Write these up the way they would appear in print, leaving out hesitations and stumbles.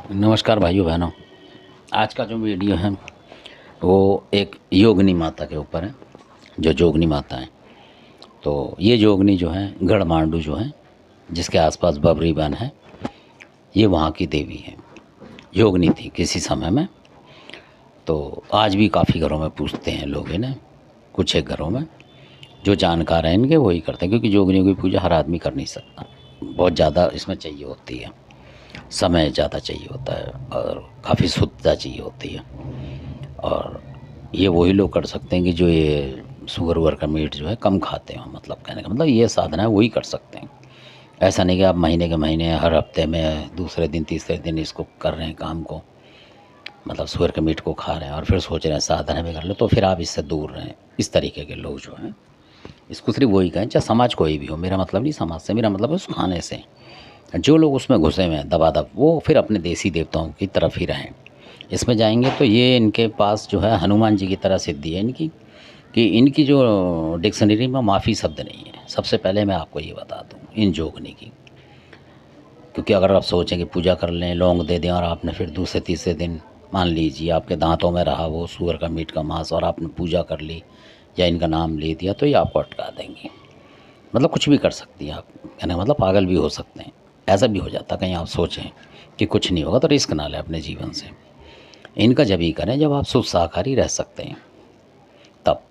नमस्कार भाइयों बहनों। आज का जो वीडियो है वो एक योगिनी माता के ऊपर है। जो जोगनी माता है, तो ये जोगनी जो है गढ़मांडू जो है, जिसके आसपास बबरी वन है, ये वहाँ की देवी है। योगिनी थी किसी समय में। तो आज भी काफ़ी घरों में पूछते हैं लोग इन्हें। कुछ एक घरों में जो जानकार हैं इनके वही करते हैं, क्योंकि जोगनियों की पूजा हर आदमी कर नहीं सकता। बहुत ज़्यादा इसमें चाहिए होती है, समय ज़्यादा चाहिए होता है और काफ़ी शुद्धता चाहिए होती है। और ये वही लोग कर सकते हैं कि जो ये शुगर वुगर का मीट जो है कम खाते हो। मतलब कहने का मतलब ये साधना है, वही कर सकते हैं। ऐसा नहीं कि आप महीने के महीने हर हफ्ते में दूसरे दिन तीसरे दिन इसको कर रहे हैं काम को, मतलब शुगर के मीट को खा रहे हैं और फिर सोच रहे हैं साधना भी कर लो, तो फिर आप इससे दूर रहें। इस तरीके के लोग जो हैं इसको सिर्फ वही कहें, चाहे समाज कोई भी हो। मेरा मतलब नहीं समाज से, मेरा मतलब है उस खाने से। जो लोग उसमें घुसे हुए हैं दबादब, वो फिर अपने देसी देवताओं की तरफ ही रहें। इसमें जाएंगे तो ये इनके पास जो है हनुमान जी की तरह सिद्धि है इनकी, कि इनकी जो डिक्शनरी में माफ़ी शब्द नहीं है। सबसे पहले मैं आपको ये बता दूँ इन जोगनी की, क्योंकि अगर आप सोचें कि पूजा कर लें, लौंग दे दें और आपने फिर दूसरे तीसरे दिन मान लीजिए आपके दांतों में रहा वो सूअर का मीट का मांस और आपने पूजा कर ली या इनका नाम ले दिया, तो ये आपको अटका देंगे। मतलब कुछ भी कर सकती है आप, कहने का मतलब पागल भी हो सकते हैं। ऐसा भी हो जाता, कहीं आप सोचें कि कुछ नहीं होगा तो रिस्क ना लें अपने जीवन से। इनका जब ही करें जब आप शुद्ध शाकाहारी रह सकते हैं, तब।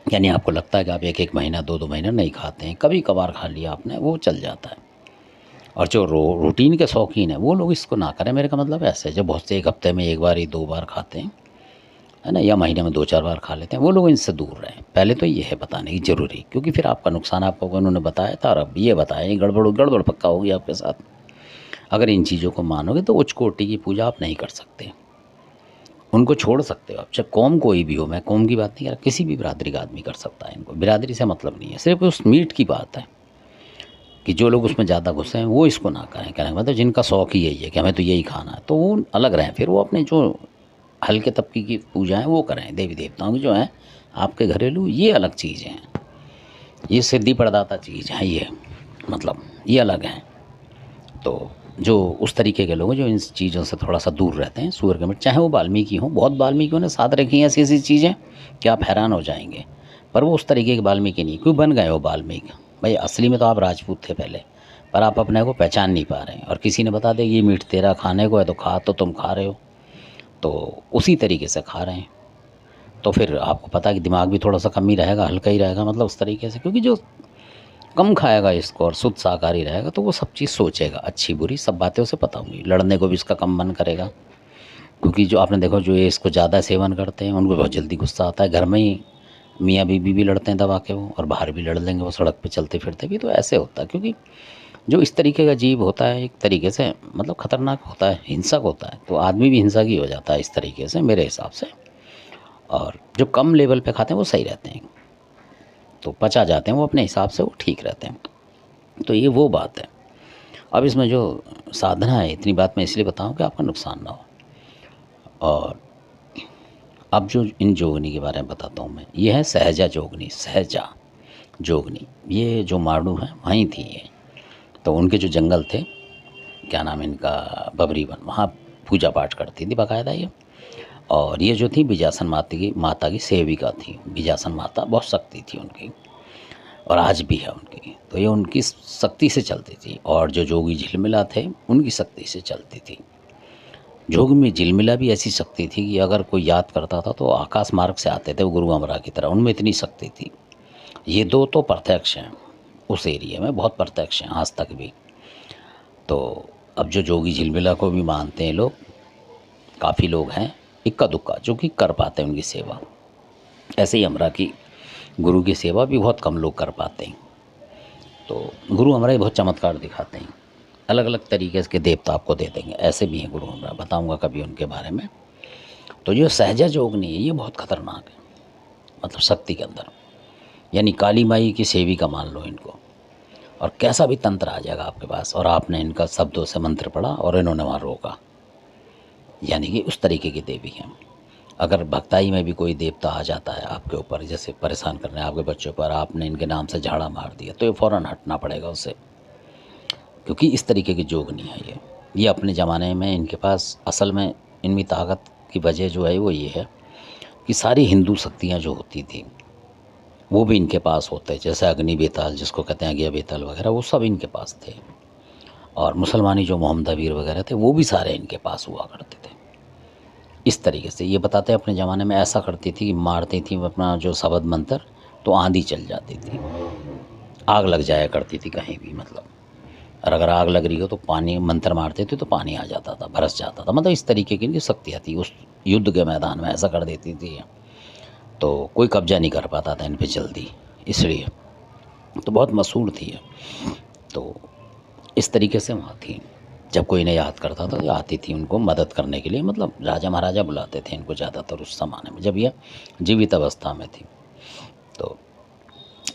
यानी आपको लगता है कि आप एक एक महीना दो दो महीना नहीं खाते हैं, कभी कभार खा लिया आपने, वो चल जाता है। और जो रूटीन के शौकीन है वो लोग इसको ना करें। मेरे का मतलब ऐसे है, जब बहुत से एक हफ्ते में एक बार ही दो बार खाते हैं, है ना, या महीने में दो चार बार खा लेते हैं, वो लोग इनसे दूर रहें। पहले तो ये है बताने की ज़रूरी, क्योंकि फिर आपका नुकसान आपको उन्होंने बताया था और अब ये बताया, गड़बड़ गड़बड़ पक्का होगी आपके साथ। अगर इन चीज़ों को मानोगे तो उच्च कोटि की पूजा आप नहीं कर सकते। उनको छोड़ सकते हो आप, चाहे कौम कोई भी हो। मैं कौम की बात नहीं कर रहा, किसी भी बिरादरी का आदमी कर सकता है। इनको बिरादरी से मतलब नहीं है, सिर्फ उस मीट की बात है कि जो लोग उसमें ज़्यादा घुसे हैं वो इसको ना करें। कहने का मतलब जिनका शौक ही यही है कि हमें तो यही खाना है, तो वो अलग रहें। फिर वो अपने जो हल्के तबके की पूजा है वो करें। देवी देवताओं की जो है आपके घरेलू, ये अलग चीज़ें हैं, ये सिद्धि प्रदाता चीज़ है ये, मतलब ये अलग हैं। तो जो उस तरीके के लोग हैं जो इन चीज़ों से थोड़ा सा दूर रहते हैं, सूअर के मीट, चाहे वो वाल्मीकि हों, बहुत वाल्मीकियों ने साथ रखी हैं ऐसी ऐसी चीज़ें कि आप हैरान हो जाएंगे। पर वो उस तरीके के वाल्मीकि नहीं, क्यों बन गए हो वाल्मीकि। भाई असली में तो आप राजपूत थे पहले, पर आप अपने को पहचान नहीं पा रहे हैं और किसी ने बता दिया ये मीट तेरा खाने को है तो खा, तो तुम खा रहे हो, तो उसी तरीके से खा रहे हैं। तो फिर आपको पता है कि दिमाग भी थोड़ा सा कम ही रहेगा, हल्का ही रहेगा, मतलब उस तरीके से। क्योंकि जो कम खाएगा इसको और शुद्ध शाकाहारी रहेगा तो वो सब चीज़ सोचेगा, अच्छी बुरी सब बातें उसे पता होंगी। लड़ने को भी इसका कम मन करेगा, क्योंकि जो आपने देखो जो ये इसको ज़्यादा सेवन करते हैं उनको बहुत जल्दी गुस्सा आता है। घर में ही मियाँ बीवी भी लड़ते हैं दबा के वो, और बाहर भी लड़ लेंगे वो सड़क पे चलते फिरते भी। तो ऐसे होता है, क्योंकि जो इस तरीके का जीव होता है एक तरीके से मतलब खतरनाक होता है, हिंसक होता है। तो आदमी भी हिंसक ही हो जाता है इस तरीके से मेरे हिसाब से। और जो कम लेवल पे खाते हैं वो सही रहते हैं, तो पचा जाते हैं वो अपने हिसाब से, वो ठीक रहते हैं। तो ये वो बात है। अब इसमें जो साधना है, इतनी बात मैं इसलिए बताऊं कि आपका नुकसान ना हो। और अब जो इन जोगनी के बारे में बताता हूँ मैं, ये है सहजा जोगनी। सहजा जोगनी ये जो माडू है वहीं थी ये। तो उनके जो जंगल थे, क्या नाम है इनका, बबरी वन, वहाँ पूजा पाठ करती थी बाकायदा ये। और ये जो थी बिजासन माता की सेविका थी। बिजासन माता बहुत शक्ति थी उनकी, और आज भी है उनकी। तो ये उनकी शक्ति से चलती थी, और जो जोगी झिलमिला थे उनकी शक्ति से चलती थी। जोग में झिलमिला भी ऐसी शक्ति थी कि अगर कोई याद करता था तो आकाश मार्ग से आते थे वो, गुरु अमरा की तरह, उनमें इतनी शक्ति थी। ये दो तो प्रत्यक्ष हैं उस एरिया में, बहुत प्रत्यक्ष हैं आज तक भी। तो अब जो जोगी झिलमिला को भी मानते हैं लोग, काफ़ी लोग हैं इक्का दुक्का जो कि कर पाते हैं उनकी सेवा। ऐसे ही अमरा की गुरु की सेवा भी बहुत कम लोग कर पाते हैं। तो गुरु हमारे बहुत चमत्कार दिखाते हैं, अलग अलग तरीके के देवता आपको दे देंगे। ऐसे भी हैं गुरु हमारा, बताऊंगा कभी उनके बारे में। तो जो सहजा जोगनी है ये बहुत खतरनाक है, मतलब शक्ति के अंदर, यानी काली माई की सेविका मान लो इनको। और कैसा भी तंत्र आ जाएगा आपके पास और आपने इनका शब्दों से मंत्र पढ़ा और इन्होंने वहाँ रोका, यानी कि उस तरीके की देवी हैं। अगर भक्ताई में भी कोई देवता आ जाता है आपके ऊपर, जैसे परेशान करने आपके बच्चों पर, आपने इनके नाम से झाड़ा मार दिया, तो ये फ़ौरन हटना पड़ेगा उससे, क्योंकि इस तरीके की जोगनी है ये। ये अपने ज़माने में इनके पास असल में इनकी ताकत की वजह जो है वो ये है कि सारी हिंदू शक्तियाँ जो होती थी वो भी इनके पास होते, जैसे अग्नि बेताल जिसको कहते हैं, अगिया बेताल वगैरह, वो सब इनके पास थे। और मुसलमानी जो मोहम्मदवीर वगैरह थे वो भी सारे इनके पास हुआ करते थे। इस तरीके से ये बताते हैं अपने ज़माने में ऐसा करती थी कि मारती थी अपना जो शबद मंत्र, तो आंधी चल जाती थी, आग लग जाया करती थी कहीं भी, मतलब और अगर आग लग रही हो तो पानी मंत्र मारते थे तो पानी आ जाता था, बरस जाता था। मतलब इस तरीके की इनकी शक्तियाँ थी, उस युद्ध के मैदान में ऐसा कर देती थी तो कोई कब्जा नहीं कर पाता था इन पे जल्दी, इसलिए तो बहुत मशहूर थी ये। तो इस तरीके से वहाँ थी। जब कोई इन्हें याद करता था तो आती थी उनको मदद करने के लिए, मतलब राजा महाराजा बुलाते थे इनको ज़्यादातर उस ज़माने में जब ये जीवित अवस्था में थी। तो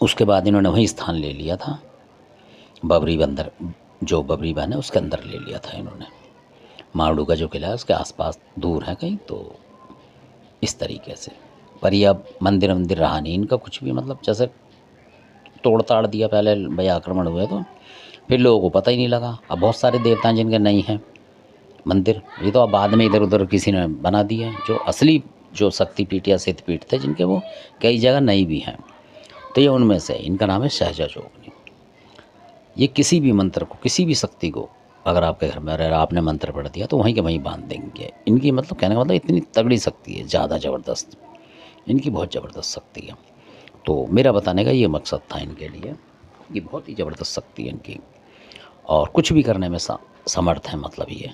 उसके बाद इन्होंने वहीं स्थान ले लिया था, बबरी बंदर, जो बबरी बन है उसके अंदर ले लिया था इन्होंने। मारडू का जो किला है उसके आसपास दूर है कहीं, तो इस तरीके से। पर ये अब मंदिर मंदिर रहा नहीं इनका कुछ भी, मतलब जैसे तोड़ ताड़ दिया पहले भाई आक्रमण हुए तो फिर लोगों को पता ही नहीं लगा। अब बहुत सारे देवता हैं जिनके नहीं हैं मंदिर, ये तो अब बाद में इधर उधर किसी ने बना दिए हैं। जो असली जो शक्तिपीठ या सिद्धपीठ थे जिनके, वो कई जगह नहीं भी हैं। तो ये उनमें से इनका नाम है सहजा जोगनी। ये किसी भी मंत्र को, किसी भी शक्ति को अगर आपके घर में अगर आपने मंत्र पढ़ दिया तो वहीं के वहीं बांध देंगे। इनकी मतलब कहने का मतलब इतनी तगड़ी शक्ति है, ज़्यादा ज़बरदस्त, इनकी बहुत ज़बरदस्त शक्ति है। तो मेरा बताने का ये मकसद था इनके लिए, ये बहुत ही ज़बरदस्त शक्ति है इनकी और कुछ भी करने में समर्थ है, मतलब ये।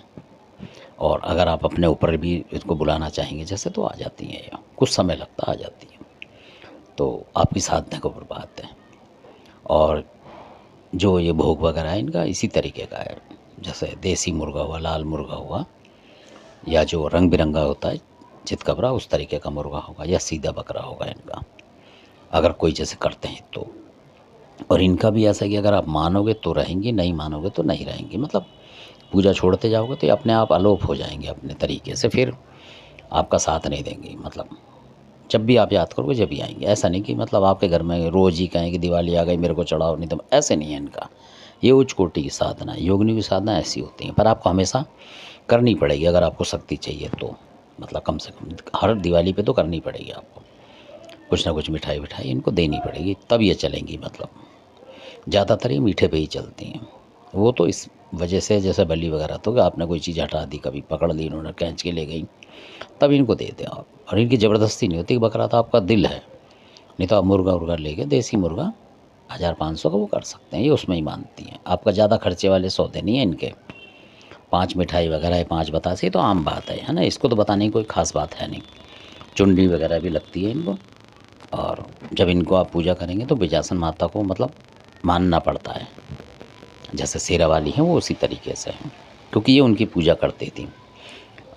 और अगर आप अपने ऊपर भी इसको बुलाना चाहेंगे जैसे तो आ जाती हैं, या कुछ समय लगता आ जाती हैं, तो आपकी साधना के ऊपर बात है। और जो ये भोग वगैरह है इनका इसी तरीके का है, जैसे देसी मुर्गा हुआ, लाल मुर्गा हुआ, या जो रंग बिरंगा होता है चितकबरा उस तरीके का मुर्गा होगा, या सीधा बकरा होगा इनका, अगर कोई जैसे करते हैं तो। और इनका भी ऐसा है कि अगर आप मानोगे तो रहेंगी, नहीं मानोगे तो नहीं रहेंगी। मतलब पूजा छोड़ते जाओगे तो ये अपने आप अलोप हो जाएंगे अपने तरीके से, फिर आपका साथ नहीं देंगी। मतलब जब भी आप याद करोगे जब भी आएंगे, ऐसा नहीं कि मतलब आपके घर में रोज़ ही कहें कि दिवाली आ गई मेरे को चढ़ाओ, नहीं तो ऐसे नहीं है इनका। ये उच्च कोटि की साधना है, योगिनी की साधना ऐसी होती है, पर आपको हमेशा करनी पड़ेगी अगर आपको शक्ति चाहिए तो। मतलब कम से कम हर दिवाली पे तो करनी पड़ेगी आपको, कुछ ना कुछ मिठाई विठाई इनको देनी पड़ेगी, तब ये चलेंगी। मतलब ज़्यादातर ये मीठे पे ही चलती हैं। वो तो इस वजह से, जैसे बलि वगैरह तो कि आपने कोई चीज़ हटा दी, कभी पकड़ ली इन्होंने खींच के ले गई, तब इनको दे दें आप। और इनकी ज़बरदस्ती नहीं होती, बकरा तो आपका दिल है, नहीं तो आप मुर्गा उर्गा लेके देसी मुर्गा 1000-500 का वो कर सकते हैं, ये उसमें ही मानती हैं। आपका ज़्यादा खर्चे वाले सौदे नहीं है इनके, 5 मिठाई वगैरह है, 5 बतासे, तो आम बात है ना, इसको तो बताने की कोई ख़ास बात है नहीं। चुंडी वगैरह भी लगती है इनको। और जब इनको आप पूजा करेंगे तो बिजासन माता को मतलब मानना पड़ता है, जैसे शेरा वाली हैं वो उसी तरीके से हैं, क्योंकि ये उनकी पूजा करती थी।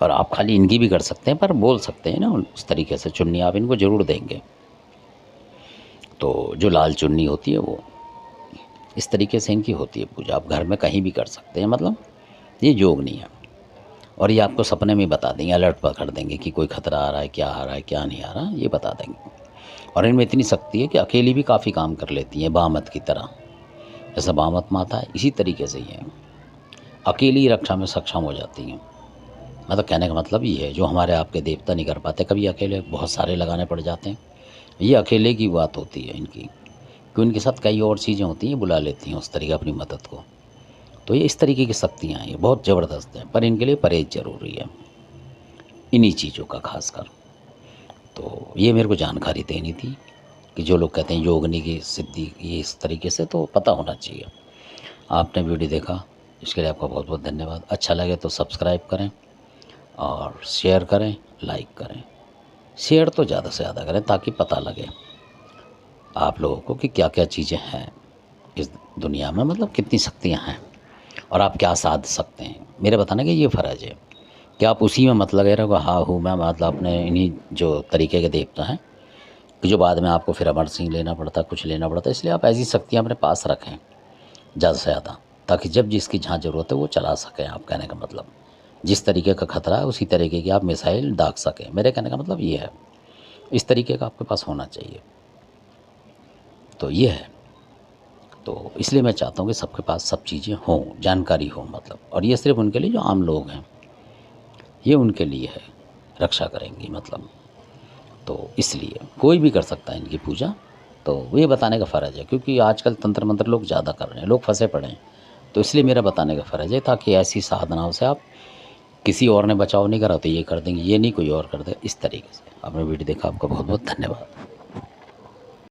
और आप खाली इनकी भी कर सकते हैं, पर बोल सकते हैं ना उस तरीके से, चुन्नी आप इनको ज़रूर देंगे। तो जो लाल चुन्नी होती है वो इस तरीके से इनकी होती है पूजा, आप घर में कहीं भी कर सकते हैं। मतलब ये योग नहीं है। और ये आपको सपने में बता देंगे, अलर्ट पकड़ देंगे कि कोई खतरा आ रहा है, क्या आ रहा है, क्या नहीं आ रहा, ये बता देंगे। और इनमें इतनी शक्ति है कि अकेली भी काफ़ी काम कर लेती हैं, बामत की तरह। जैसे बामत माता है इसी तरीके से ही है, अकेली रक्षा में सक्षम हो जाती हैं। मतलब कहने का मतलब ये है, जो हमारे आपके देवता नहीं कर पाते, कभी अकेले बहुत सारे लगाने पड़ जाते हैं, ये अकेले की बात होती है इनकी, क्योंकि इनके साथ कई और चीज़ें होती हैं, बुला लेती हैं उस तरीके अपनी मदद को। तो ये इस तरीके की शक्तियाँ हैं, ये बहुत ज़बरदस्त हैं, पर इनके लिए परहेज ज़रूरी है इन्हीं चीज़ों का खासकर। तो ये मेरे को जानकारी देनी थी कि जो लोग कहते हैं योगनी की सिद्धि ये इस तरीके से, तो पता होना चाहिए। आपने वीडियो देखा इसके लिए आपका बहुत बहुत धन्यवाद। अच्छा लगे तो सब्सक्राइब करें और शेयर करें, लाइक करें। शेयर तो ज़्यादा से ज़्यादा करें ताकि पता लगे आप लोगों को कि क्या क्या चीज़ें हैं इस दुनिया में, मतलब कितनी शक्तियाँ हैं और आप क्या साध सकते हैं। मेरे बताने का ये फ़र्ज़ है कि आप उसी में मत लगे रहो, हाँ हूँ मैं, मतलब अपने इन्हीं जो तरीके के देवता हैं कि जो बाद में आपको फिर अमर सिंह लेना पड़ता, कुछ लेना पड़ता। इसलिए आप ऐसी शक्तियाँ अपने पास रखें ज़्यादा से ज़्यादा, ताकि जब जिसकी जहाँ ज़रूरत है वो चला सकें। आप कहने का मतलब जिस तरीके का खतरा है उसी तरीके की आप मिसाइल दाग सकें। मेरे कहने का मतलब ये है, इस तरीके का आपके पास होना चाहिए। तो ये है। तो तो इसलिए मैं चाहता हूँ कि सबके पास सब चीज़ें हों, जानकारी हो मतलब, और ये सिर्फ उनके लिए जो आम लोग हैं, ये उनके लिए है, रक्षा करेंगी मतलब। तो इसलिए कोई भी कर सकता है इनकी पूजा, तो ये बताने का फ़र्ज़ है, क्योंकि आजकल तंत्र मंत्र लोग ज़्यादा कर रहे हैं, लोग फंसे पड़े हैं। तो इसलिए मेरा बताने का फ़र्ज़ है, ताकि ऐसी साधनाओं से आप, किसी और ने बचाव नहीं करा तो ये कर देंगे, ये नहीं कोई और कर दे, इस तरीके से। आपने वीडियो देखा, आपका बहुत बहुत धन्यवाद।